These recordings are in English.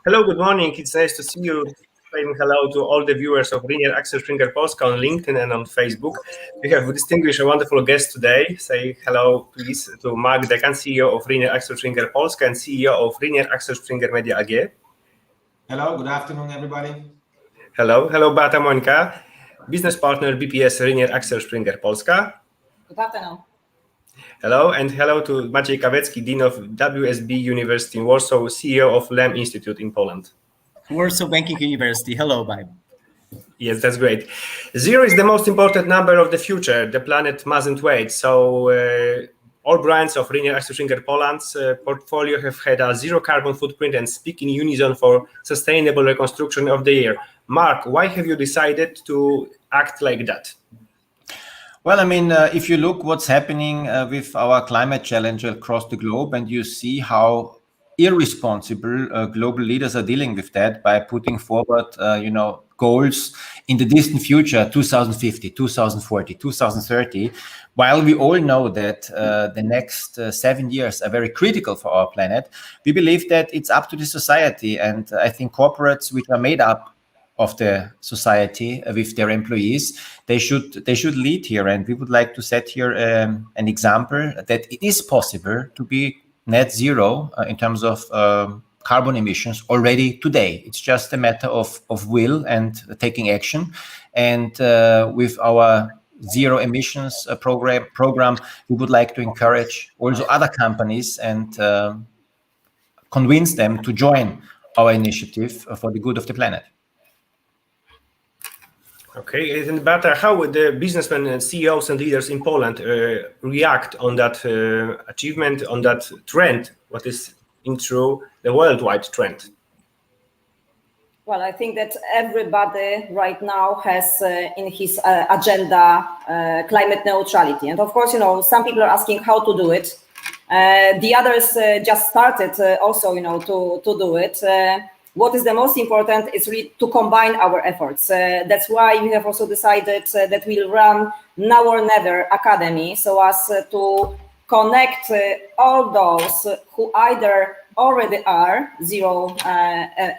Hello, good morning. It's nice to see you. Saying hello to all the viewers of Ringier Axel Springer Polska on LinkedIn and on Facebook. We have distinguished a wonderful guest today. Say hello, please, to Dekan, CEO of Ringier Axel Springer Polska and CEO of Ringier Axel Springer Media AG. Hello, good afternoon, everybody. Hello, Beata Mońka, business partner BPS Ringier Axel Springer Polska. Good afternoon. Hello, and hello to Maciej Kawecki, Dean of WSB University in Warsaw, CEO of Lema Institute in Poland. Warsaw Banking University. Hello, bye. Yes, that's great. Zero is the most important number of the future. The planet mustn't wait. So all brands of Ringier Axel Springer Poland's portfolio have had a zero carbon footprint and speak in unison for sustainable reconstruction of the year. Mark, why have you decided to act like that? Well, I mean, if you look what's happening with our climate challenge across the globe, and you see how irresponsible global leaders are dealing with that by putting forward, goals in the distant future, 2050, 2040, 2030, while we all know that the next 7 years are very critical for our planet, we believe that it's up to the society. And I think corporates which are made up of the society with their employees, they should lead here, and we would like to set here an example that it is possible to be net zero in terms of carbon emissions already today. It's just a matter of will and taking action. And with our zero emissions program, we would like to encourage also other companies and convince them to join our initiative for the good of the planet. Okay, and Beata, how would the businessmen and CEOs and leaders in Poland react on that achievement, on that trend? What is in true the worldwide trend? Well, I think that everybody right now has in his agenda climate neutrality. And of course, some people are asking how to do it. The others just started also, to do it. What is the most important is really to combine our efforts. That's why we have also decided that we'll run Now or Never Academy, so as to connect all those who either already are zero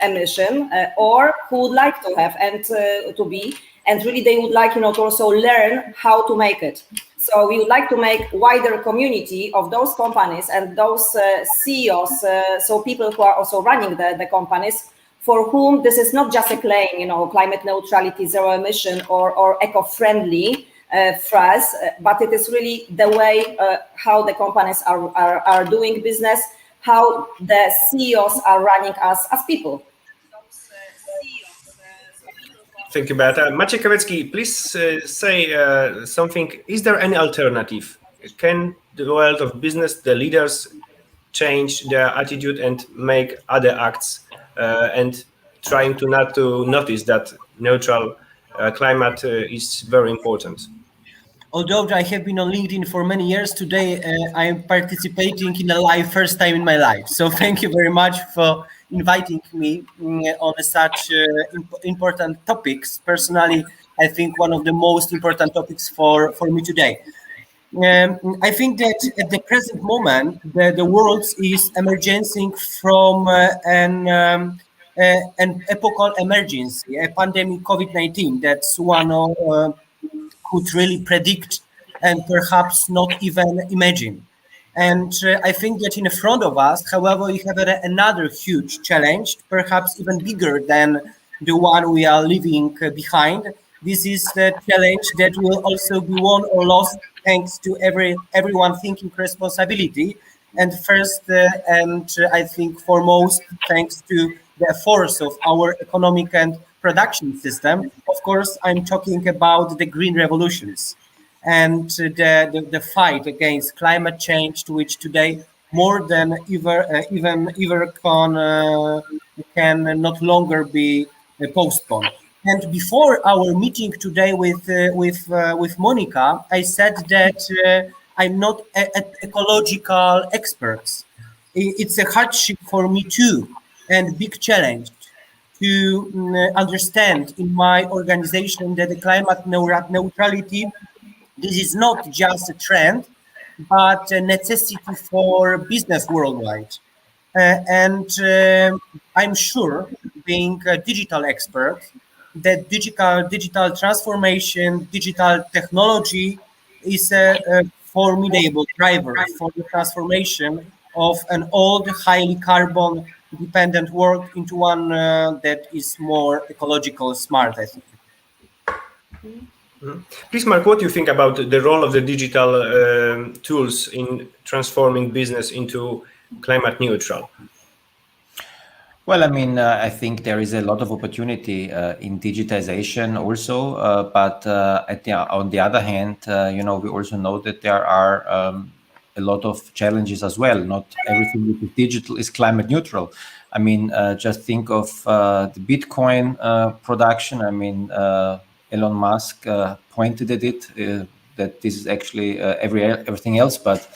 emission or who would like to have and to be, and really they would like to also learn how to make it. So we would like to make wider community of those companies and those CEOs, so people who are also running the companies, for whom this is not just a claim, climate neutrality, zero emission or eco-friendly phrase, but it is really the way how the companies are doing business, how the CEOs are running us as people. Thank you, Beata. Maciej Kawecki, please say something. Is there any alternative? Can the world of business, the leaders, change their attitude and make other acts and trying to not to notice that neutral climate is very important? Although I have been on LinkedIn for many years, today I am participating in a live first time in my life. So thank you very much for inviting me on such important topics. Personally, I think one of the most important topics for me today. I think that at the present moment, the world is emerging from an epochal emergency, a pandemic COVID-19. That's one could really predict and perhaps not even imagine. And I think that in front of us, however, we have another huge challenge, perhaps even bigger than the one we are leaving behind. This is the challenge that will also be won or lost thanks to everyone thinking responsibility. And first, and I think foremost, thanks to the force of our economic and production system. Of course, I'm talking about the green revolutions and the fight against climate change, to which today more than ever can not longer be postponed. And before our meeting today with Monica, I said that I'm not an ecological expert. It's a hardship for me too, and big challenge to understand in my organization that the climate neutrality, this is not just a trend, but a necessity for business worldwide. I'm sure, being a digital expert, that digital transformation, digital technology is a formidable driver for the transformation of an old, highly carbon dependent world into one that is more ecological smart, I think. Please, Mark, what do you think about the role of the digital tools in transforming business into climate neutral? Well, I mean, I think there is a lot of opportunity in digitization also, but on the other hand, we also know that there are a lot of challenges as well. Not everything that is digital is climate neutral. I mean, just think of the Bitcoin production. I mean, Elon Musk pointed at it, that this is actually everything else but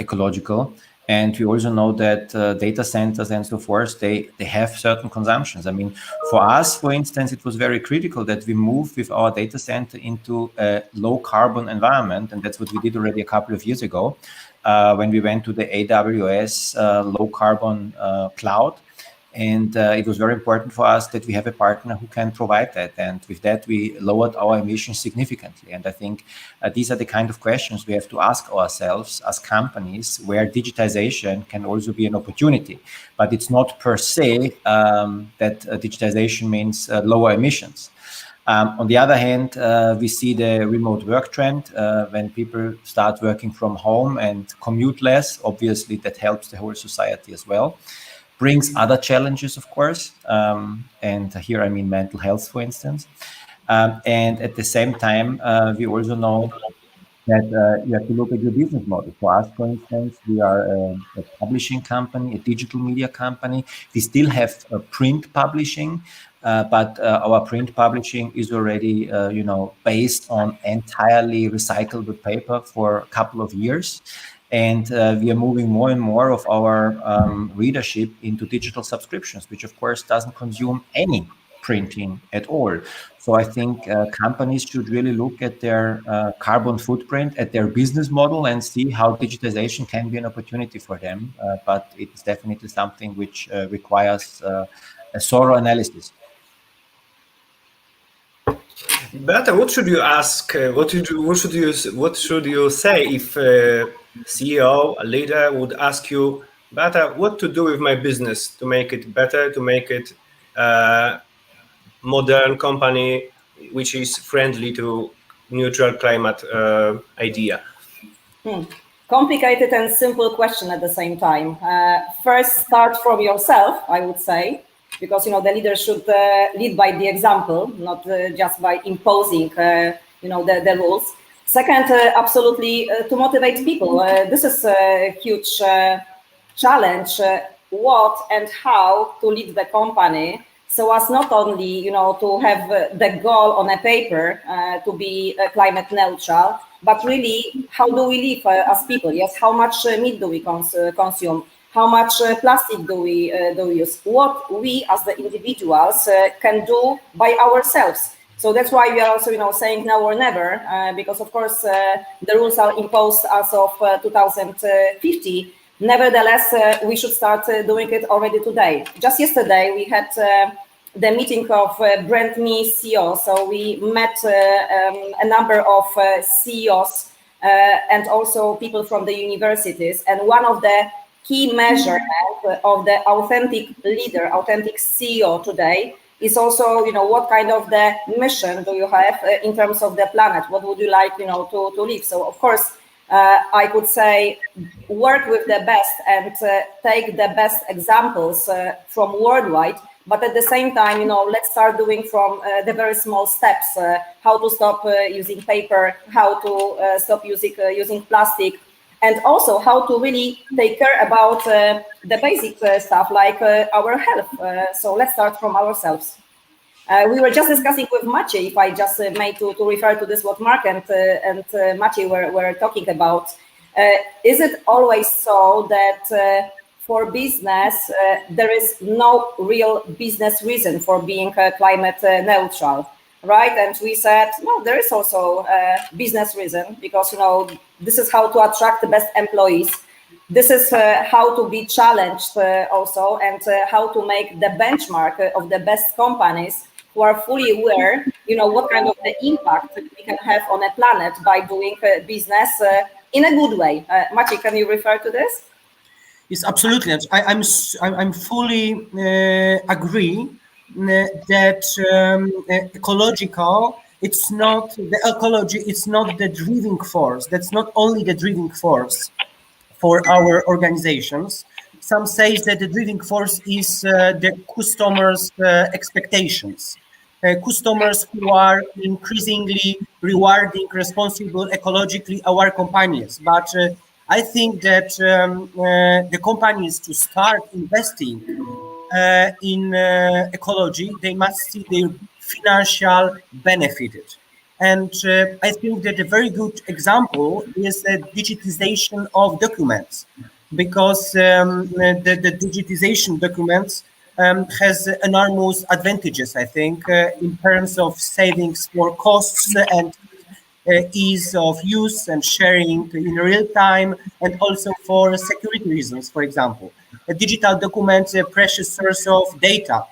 ecological. And we also know that data centers and so forth, they have certain consumptions. I mean, for us, for instance, it was very critical that we move with our data center into a low carbon environment. And that's what we did already a couple of years ago when we went to the AWS low carbon cloud. And it was very important for us that we have a partner who can provide that. And with that, we lowered our emissions significantly. And I think these are the kind of questions we have to ask ourselves as companies, where digitization can also be an opportunity. But it's not per se that digitization means lower emissions. On the other hand, we see the remote work trend. When people start working from home and commute less, obviously that helps the whole society as well. Brings other challenges, of course, and here I mean mental health, for instance. And at the same time, we also know that you have to look at your business model. For us, for instance, we are a publishing company, a digital media company. We still have print publishing, but our print publishing is already, based on entirely recyclable paper for a couple of years. And we are moving more and more of our readership into digital subscriptions, which of course doesn't consume any printing at all. So I think companies should really look at their carbon footprint, at their business model, and see how digitization can be an opportunity for them. But it's definitely something which requires a thorough analysis. Beata, what should you ask? What should you say if CEO, a leader would ask you, Beata, what to do with my business to make it better, to make it modern company which is friendly to neutral climate idea? Complicated and simple question at the same time. First, start from yourself, I would say, because the leader should lead by the example, not just by imposing the rules. Second, absolutely to motivate people. This is a huge challenge. What and how to lead the company, so as not only to have the goal on a paper to be climate neutral, but really how do we live as people? Yes, how much meat do we consume? How much plastic do we use? What we as the individuals can do by ourselves. So that's why we are also saying now or never, because of course the rules are imposed as of 2050. Nevertheless, we should start doing it already today. Just yesterday we had the meeting of brand new CEOs. So we met a number of CEOs and also people from the universities. And one of the key measurements of the authentic leader, authentic CEO today is also, what kind of the mission do you have in terms of the planet? What would you like, to live? So of course, I could say work with the best and take the best examples from worldwide. But at the same time, let's start doing from the very small steps, how to stop using paper, how to stop using plastic, and also how to really take care about the basic stuff like our health. So let's start from ourselves. We were just discussing with Maciej, if I just may to refer to this, what Mark and Maciej were talking about. Is it always so that for business, there is no real business reason for being climate neutral, right? And we said, no, there is also a business reason, because, this is how to attract the best employees. this is how to be challenged also, and how to make the benchmark of the best companies who are fully aware, what kind of the impact we can have on a planet by doing business in a good way. Maciej, can you refer to this? Yes, absolutely. I'm fully agree that ecological. It's not the ecology. It's not the driving force. That's not only the driving force for our organizations. Some say that the driving force is the customers' expectations. Customers who are increasingly rewarding responsible ecologically our companies. But I think that the companies to start investing in ecology, they must see their financial benefit. And I think that a very good example is the digitization of documents, because the digitization documents has enormous advantages, I think, in terms of savings for costs and ease of use and sharing in real time, and also for security reasons, for example. A digital document is a precious source of data,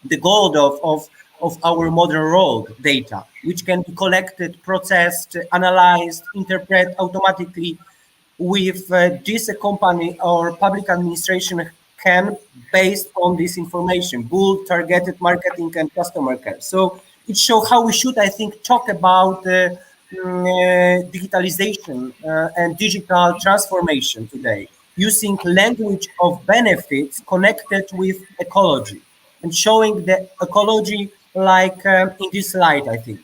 the gold of our modern world, data, which can be collected, processed, analyzed, interpreted automatically. With this, a company or public administration can, based on this information, build targeted marketing and customer care. So it shows how we should, I think, talk about digitalization and digital transformation today, using language of benefits connected with ecology, and showing the ecology like in this light, I think.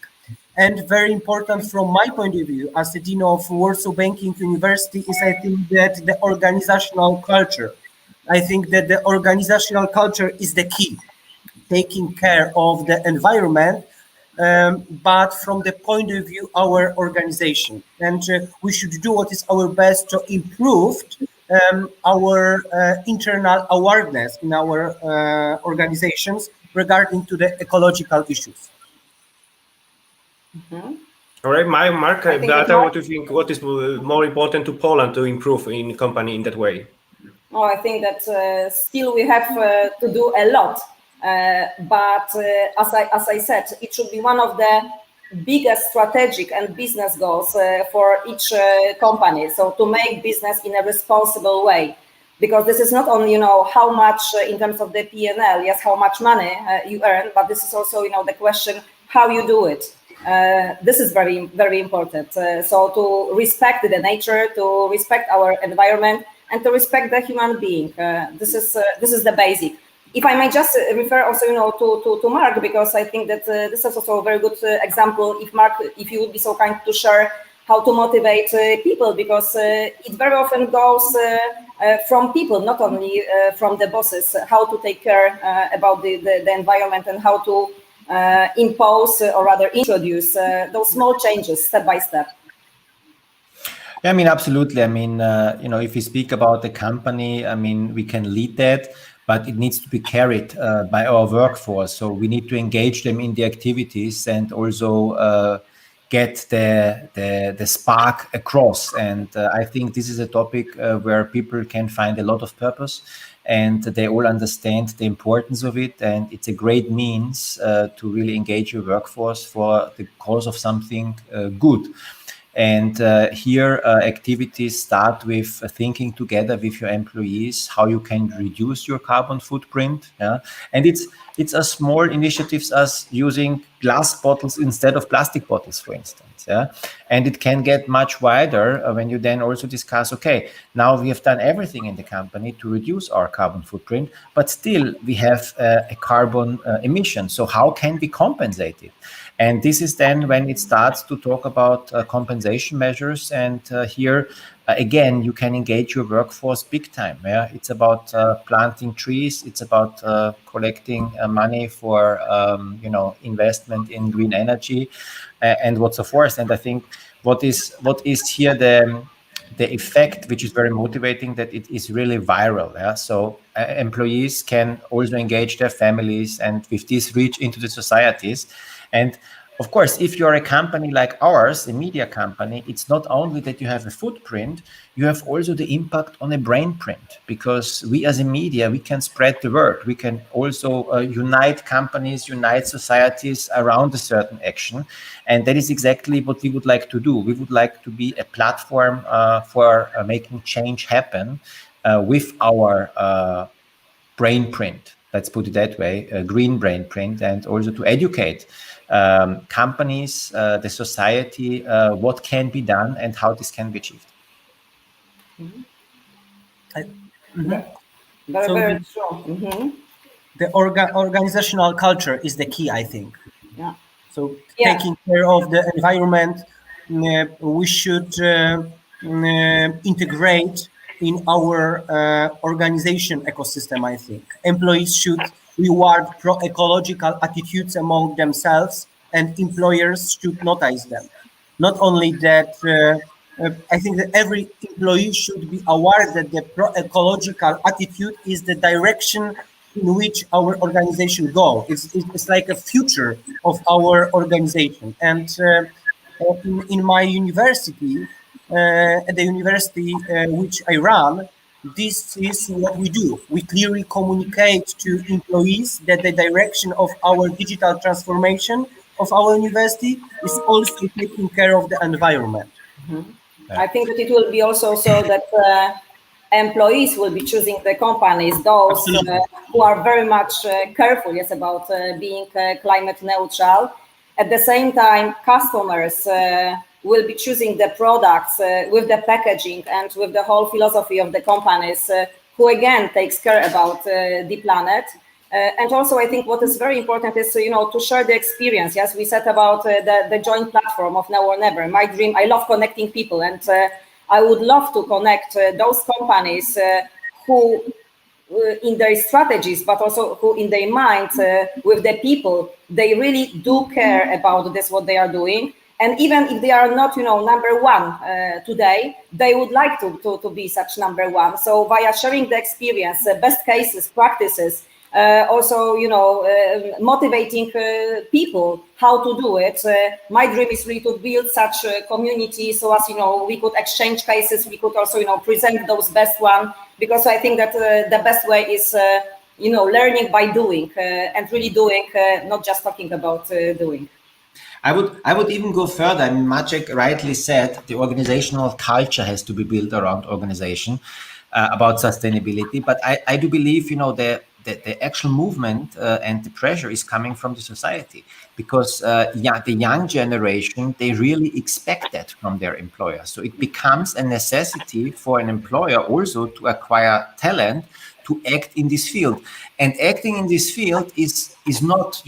And very important from my point of view as the Dean of Warsaw Banking University is, I think, that the organizational culture. I think that the organizational culture is the key, taking care of the environment, but from the point of view our organization. And we should do what is our best to improve our internal awareness in our organizations regarding to the ecological issues. Mm-hmm. All right, Mark, Beata, what do you think? What is more important to Poland to improve in company in that way? Oh, I think that still we have to do a lot, but as I said, it should be one of the biggest strategic and business goals for each company. So to make business in a responsible way, because this is not only how much in terms of the P&L, yes, how much money you earn, but this is also the question how you do it. This is very, very important. So to respect the nature, to respect our environment, and to respect the human being. This is the basic. If I may just refer also, to Mark, because I think that this is also a very good example. If Mark, if you would be so kind to share how to motivate people, because it very often goes from people, not only from the bosses, how to take care about the environment and how to impose or rather introduce those small changes step by step. I mean, absolutely. I mean, if we speak about the company, I mean, we can lead that, but it needs to be carried by our workforce. So we need to engage them in the activities and also get the spark across. And I think this is a topic where people can find a lot of purpose, and they all understand the importance of it. And it's a great means to really engage your workforce for the cause of something good. And here activities start with thinking together with your employees how you can reduce your carbon footprint. Yeah? And it's a small initiatives as using glass bottles instead of plastic bottles, for instance. Yeah? And it can get much wider when you then also discuss, okay, now we have done everything in the company to reduce our carbon footprint, but still we have a carbon emission. So how can we compensate it? And this is then when it starts to talk about compensation measures. And here, again, you can engage your workforce big time. Yeah? It's about planting trees. It's about collecting money for, investment in green energy and what so forth. And I think what is here the effect, which is very motivating, that it is really viral. Yeah? So employees can also engage their families and with this reach into the societies. And of course, if you're a company like ours, a media company, it's not only that you have a footprint, you have also the impact on a brain print, because we as a media, we can spread the word. We can also unite companies, unite societies around a certain action. And that is exactly what we would like to do. We would like to be a platform for making change happen with our brain print. Let's put it that way, a green brain print, and also to educate companies, the society, what can be done and how this can be achieved. Very true. The organizational culture is the key, I think. Yeah. So taking care of the environment, we should integrate in our organization ecosystem, I think. Employees should reward pro-ecological attitudes among themselves, and employers should notice them. Not only that, I think that every employee should be aware that the pro-ecological attitude is the direction in which our organization goes. It's like a future of our organization. And in my university, at the university which I run, this is what we do. We clearly communicate to employees that the direction of our digital transformation of our university is also taking care of the environment. I think that it will be also so that employees will be choosing the companies, those who are very much careful, yes, about being climate neutral. At the same time, customers will be choosing the products with the packaging and with the whole philosophy of the companies, who again takes care about the planet. And also, I think what is very important is, to share the experience. Yes, we said about the joint platform of Now or Never. My dream, I love connecting people, and I would love to connect those companies who, in their strategies, but also who in their minds, with the people, they really do care about this, what they are doing. And even if they are not, number one today, they would like to be such number one. So via sharing the experience, best cases, practices, also, motivating people how to do it. My dream is really to build such a community so as, we could exchange cases, we could also, present those best one, because I think that the best way is, learning by doing and really doing, not just talking about doing. I would even go further. I mean, Maciej rightly said the organizational culture has to be built around organization, about sustainability. But I do believe, the actual movement and the pressure is coming from the society, because the young generation, they really expect that from their employer. So it becomes a necessity for an employer also to acquire talent to act in this field. And acting in this field is not,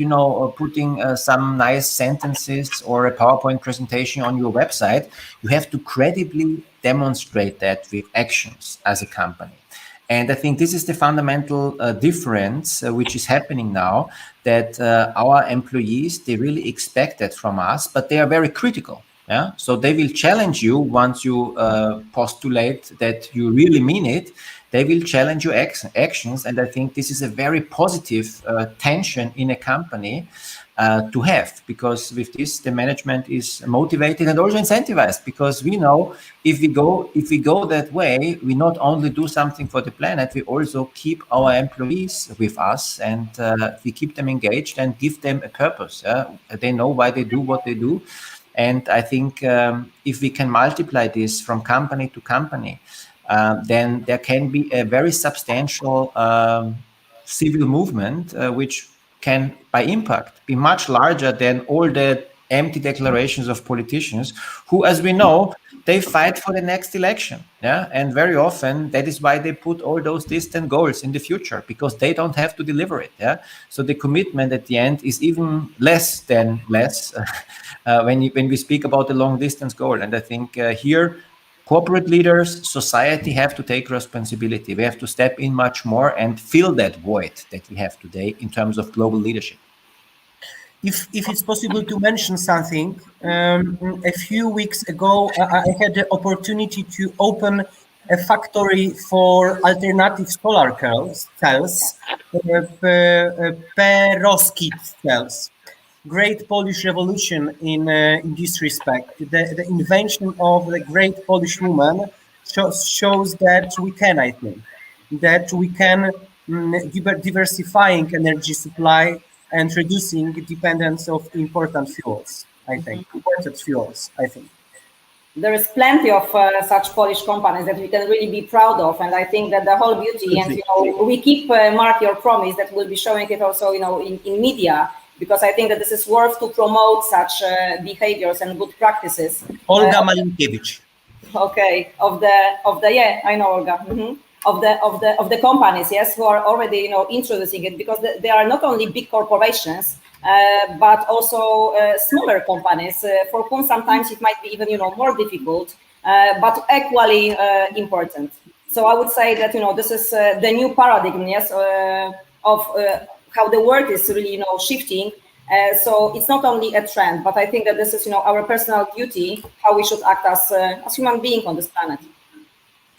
putting some nice sentences or a PowerPoint presentation on your website. You have to credibly demonstrate that with actions as a company. And I think this is the fundamental difference which is happening now, that our employees, they really expect that from us, but they are very critical. Yeah, so they will challenge you once you postulate that you really mean it. They will challenge your actions, and I think this is a very positive tension in a company to have, because with this the management is motivated and also incentivized, because we know if we go that way, we not only do something for the planet, we also keep our employees with us, and we keep them engaged and give them a purpose. They know why they do what they do. And I think if we can multiply this from company to company, then there can be a very substantial civil movement, which can, by impact, be much larger than all the empty declarations of politicians who, as we know, they fight for the next election. Yeah, and very often that is why they put all those distant goals in the future, because they don't have to deliver it. Yeah, so the commitment at the end is even less than less when we speak about the long distance goal. And I think here, corporate leaders, society have to take responsibility. We have to step in much more and fill that void that we have today in terms of global leadership. If it's possible to mention something, a few weeks ago, I had the opportunity to open a factory for alternative solar cells, perovskite cells. great Polish revolution in this respect. The invention of the great Polish woman shows that we can, I think, that we can diversifying energy supply and reducing dependence of important fuels, I think, imported fuels, I think. There is plenty of such Polish companies that we can really be proud of, and I think that the whole beauty, and we keep Mark your promise that we'll be showing it also, in media, because I think that this is worth to promote such behaviors and good practices. Olga Malinkiewicz. Okay, of the yeah, I know Olga. Of the companies, yes, who are already introducing it, because they are not only big corporations, but also smaller companies for whom sometimes it might be even more difficult, but equally important. So I would say that this is the new paradigm, yes, of how the world is really shifting. So it's not only a trend, but I think that this is our personal duty, how we should act as human beings on this planet.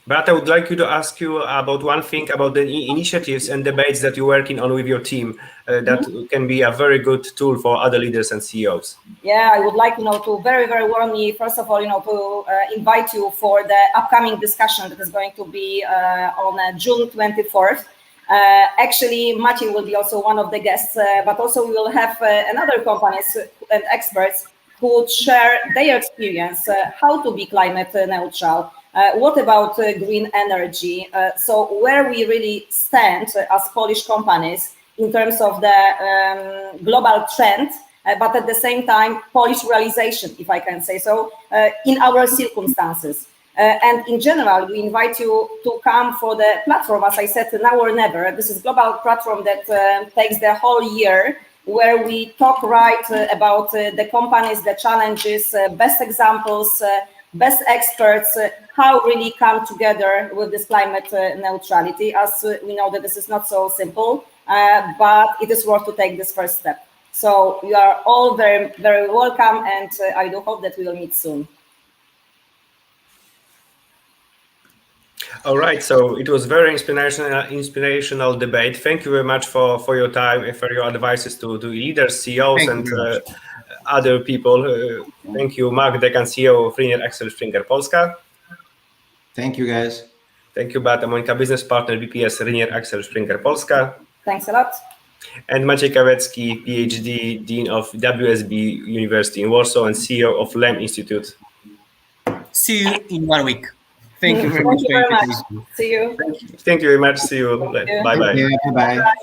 But I would like to ask you about one thing about the initiatives and debates that you're working on with your team that can be a very good tool for other leaders and CEOs. Yeah, I would like to very, very warmly, first of all, to invite you for the upcoming discussion that is going to be on June 24th. Actually, Maciej will be also one of the guests, but also we will have another companies and experts who would share their experience, how to be climate neutral. What about green energy? So where we really stand as Polish companies in terms of the global trend, but at the same time, Polish realization, if I can say so, in our circumstances. And in general, we invite you to come for the platform, as I said, Now or Never. This is a global platform that takes the whole year, where we talk about the companies, the challenges, best examples, best experts, how really come together with this climate neutrality, as we know that this is not so simple, but it is worth to take this first step. So you are all very, very welcome, and I do hope that we will meet soon. All right, so it was very inspirational debate. Thank you very much for your time and for your advices to leaders, CEOs, and other people. Thank you, Mark, Dekan, CEO of Ringier Axel Springer Polska. Thank you, guys. Thank you, Beata Mońka, business partner, BPS, Ringier Axel Springer Polska. Thanks a lot. And Maciej Kawecki, PhD, Dean of WSB University in Warsaw and CEO of Lema Institute. See you in 1 week. Thank you very much. See you. Thank you very much. See you. Bye-bye. Bye-bye.